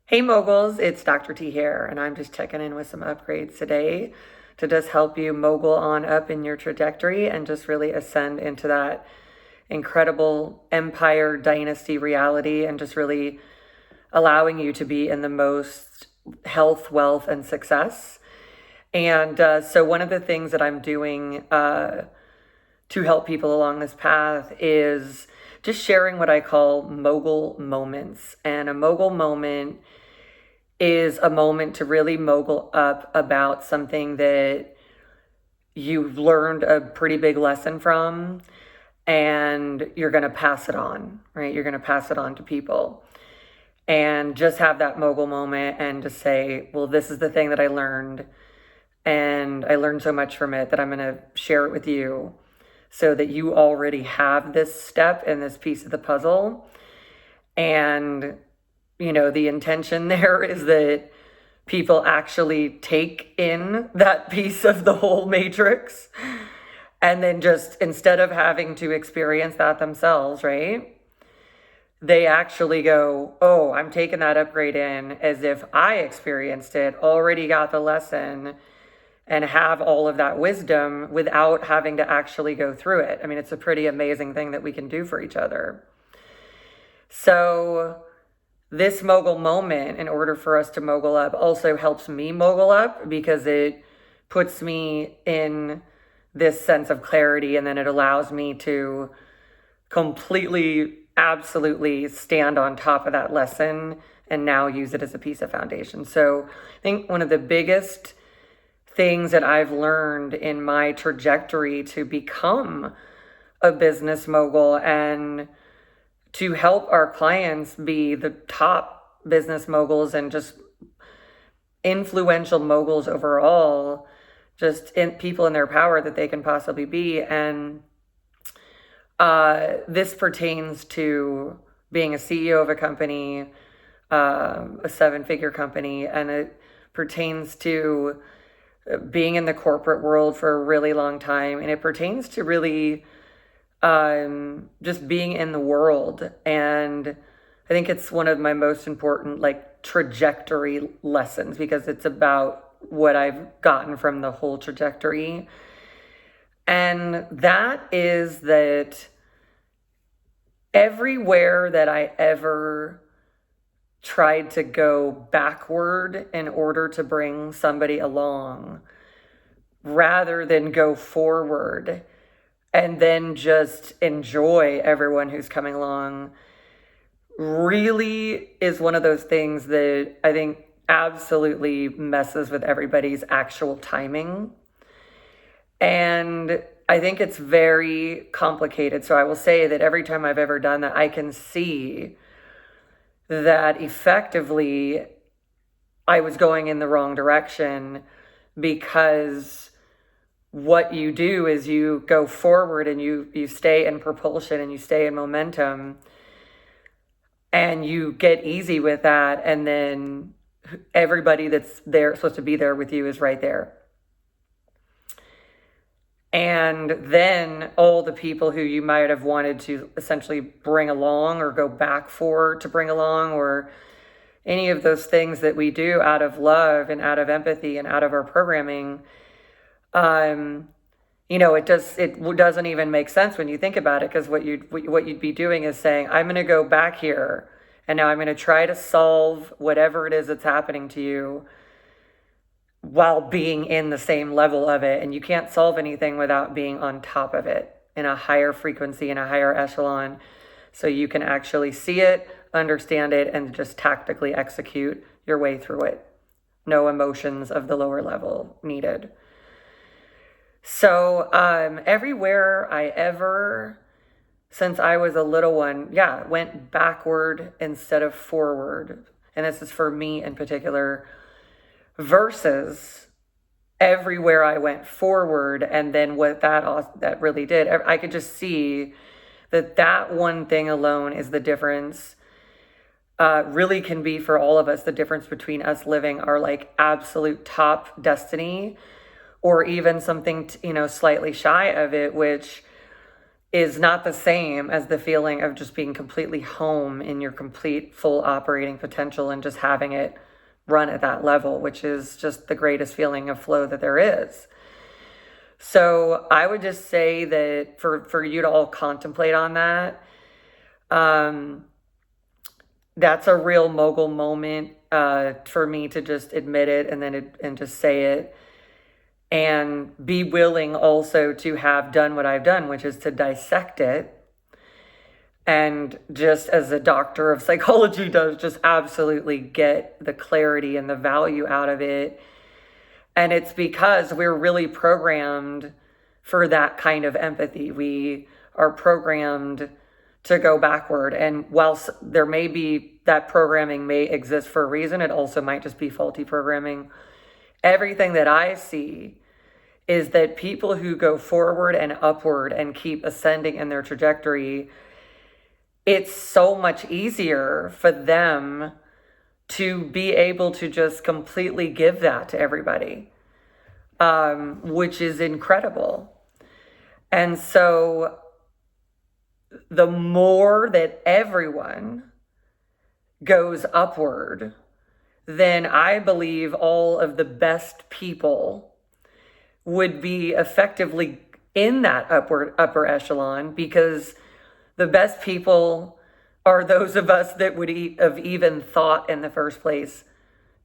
Hey moguls, it's Dr. T here, and I'm just checking in with some upgrades today to just help you mogul on up in your trajectory and just really ascend into that incredible empire dynasty reality and just really allowing you to be in the most health, wealth, and success. And so one of the things that I'm doing to help people along this path is just sharing what I call mogul moments. And a mogul moment is a moment to really mogul up about something that you've learned a pretty big lesson from, and you're going to pass it on, right? You're going to pass it on to people and just have that mogul moment and just say, well, this is the thing that I learned, and I learned so much from it that I'm going to share it with you so that you already have this step and this piece of the puzzle. And the intention there is that people actually take in that piece of the whole matrix, and then just instead of having to experience that themselves, right? They actually go, oh, I'm taking that upgrade in as if I experienced it, already got the lesson, and have all of that wisdom without having to actually go through it. I mean, it's a pretty amazing thing that we can do for each other. So this mogul moment, in order for us to mogul up, also helps me mogul up because it puts me in this sense of clarity, and then it allows me to completely, absolutely stand on top of that lesson and now use it as a piece of foundation. So I think one of the biggest things that I've learned in my trajectory to become a business mogul and to help our clients be the top business moguls and just influential moguls overall, just people in their power that they can possibly be. And this pertains to being a CEO of a company, a 7-figure company, and it pertains to being in the corporate world for a really long time, and it pertains to really just being in the world. And I think it's one of my most important trajectory lessons, because it's about what I've gotten from the whole trajectory. And that is that everywhere that I ever tried to go backward in order to bring somebody along, rather than go forward and then just enjoy everyone who's coming along, really is one of those things that I think absolutely messes with everybody's actual timing. And I think it's very complicated. So I will say that every time I've ever done that, I can see that effectively I was going in the wrong direction, because what you do is you go forward and you stay in propulsion and you stay in momentum, and you get easy with that, and then everybody that's there supposed to be there with you is right there. And then all the people who you might have wanted to essentially bring along or go back for to bring along, or any of those things that we do out of love and out of empathy and out of our programming, it doesn't even make sense when you think about it, because what you'd be doing is saying, I'm going to go back here, and now I'm going to try to solve whatever it is that's happening to you while being in the same level of it. And you can't solve anything without being on top of it in a higher frequency, in a higher echelon, so you can actually see it, understand it, and just tactically execute your way through it. No emotions of the lower level needed. So everywhere I ever, since I was a little one, went backward instead of forward. And this is for me in particular, versus everywhere I went forward. And then what that really did, I could just see that one thing alone is the difference, really can be for all of us, the difference between us living our absolute top destiny, or even something slightly shy of it, which is not the same as the feeling of just being completely home in your complete full operating potential and just having it run at that level, which is just the greatest feeling of flow that there is. So I would just say that for you to all contemplate on that, that's a real mogul moment for me to just admit it and just say it, and be willing also to have done what I've done, which is to dissect it. And just as a doctor of psychology does, just absolutely get the clarity and the value out of it. And it's because we're really programmed for that kind of empathy. We are programmed to go backward. And whilst there may be that programming may exist for a reason, it also might just be faulty programming. Everything that I see is that people who go forward and upward and keep ascending in their trajectory, it's so much easier for them to be able to just completely give that to everybody, which is incredible. And so the more that everyone goes upward, then I believe all of the best people would be effectively in that upper echelon, because the best people are those of us that would have even thought in the first place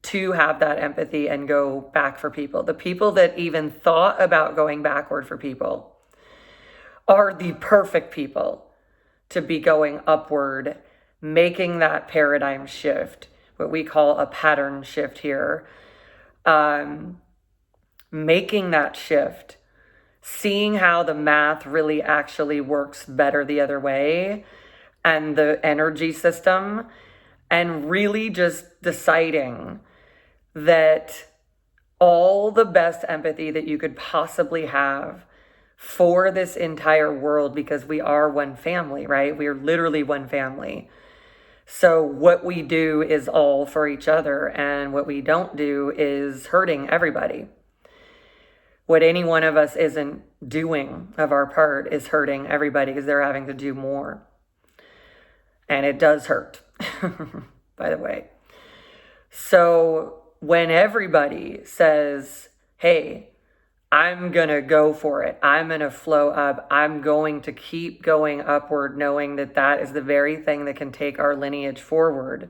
to have that empathy and go back for people. The people that even thought about going backward for people are the perfect people to be going upward, making that paradigm shift, what we call a pattern shift here. Making that shift, seeing how the math really actually works better the other way, and the energy system, and really just deciding that all the best empathy that you could possibly have for this entire world, because we are one family, right? We are literally one family. So what we do is all for each other, and what we don't do is hurting everybody. What any one of us isn't doing of our part is hurting everybody, because they're having to do more. And it does hurt, by the way. So when everybody says, hey, I'm going to go for it, I'm going to flow up, I'm going to keep going upward, knowing that that is the very thing that can take our lineage forward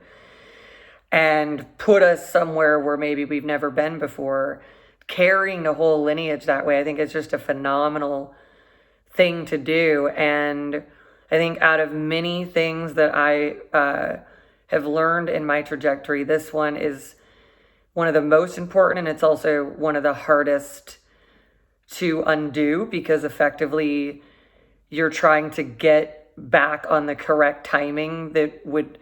and put us somewhere where maybe we've never been before, carrying the whole lineage that way, I think it's just a phenomenal thing to do. And I think out of many things that I have learned in my trajectory, this one is one of the most important, and it's also one of the hardest to undo, because effectively you're trying to get back on the correct timing that would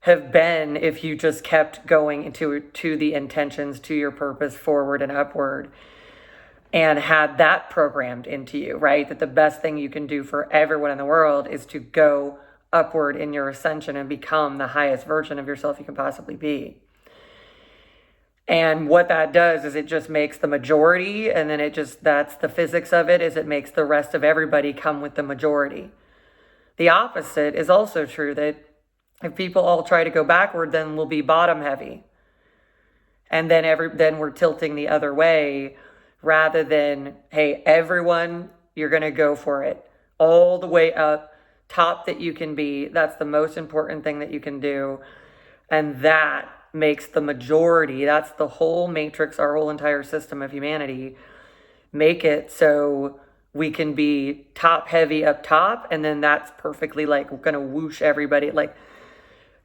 have been if you just kept going to the intentions, to your purpose, forward and upward, and had that programmed into you, right? That the best thing you can do for everyone in the world is to go upward in your ascension and become the highest version of yourself you can possibly be. And what that does is it just makes the majority, and then that's the physics of it, is it makes the rest of everybody come with the majority. The opposite is also true, that if people all try to go backward, then we'll be bottom heavy. And then we're tilting the other way, rather than, hey, everyone, you're going to go for it all the way up, top that you can be. That's the most important thing that you can do. And that makes the majority, that's the whole matrix, our whole entire system of humanity, make it so we can be top heavy up top. And then that's perfectly like going to whoosh everybody, like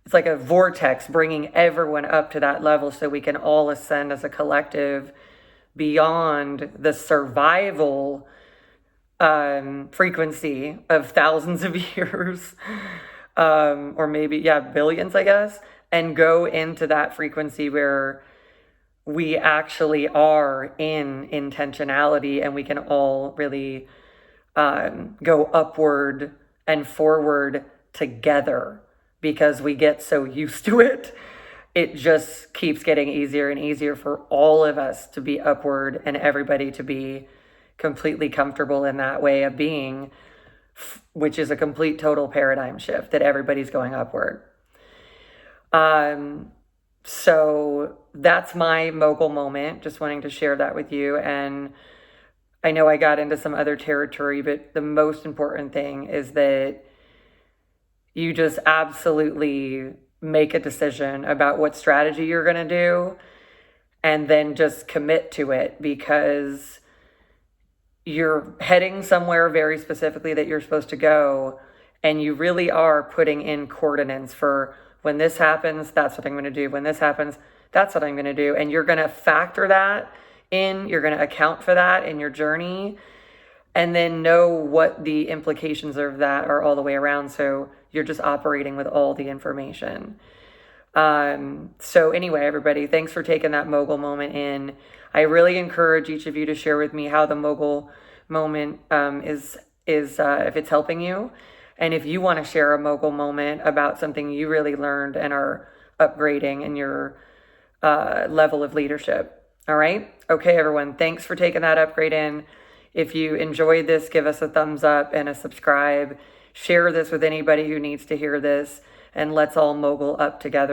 it's like a vortex bringing everyone up to that level, so we can all ascend as a collective beyond the survival frequency of thousands of years, or maybe, billions, I guess, and go into that frequency where we actually are in intentionality, and we can all really go upward and forward together, because we get so used to it. It just keeps getting easier and easier for all of us to be upward, and everybody to be completely comfortable in that way of being which is a complete total paradigm shift that everybody's going upward. So that's my mogul moment. Just wanting to share that with you. And I know I got into some other territory, but the most important thing is that you just absolutely make a decision about what strategy you're going to do and then just commit to it, because you're heading somewhere very specifically that you're supposed to go, and you really are putting in coordinates for when this happens, that's what I'm going to do. When this happens, that's what I'm going to do. And you're going to factor that in, you're going to account for that in your journey, and then know what the implications of that are all the way around. So you're just operating with all the information. So anyway, everybody, thanks for taking that mogul moment in. I really encourage each of you to share with me how the mogul moment is if it's helping you. And if you want to share a mogul moment about something you really learned and are upgrading in your level of leadership. All right. Okay, everyone. Thanks for taking that upgrade in. If you enjoyed this, give us a thumbs up and a subscribe. Share this with anybody who needs to hear this, and let's all mogul up together.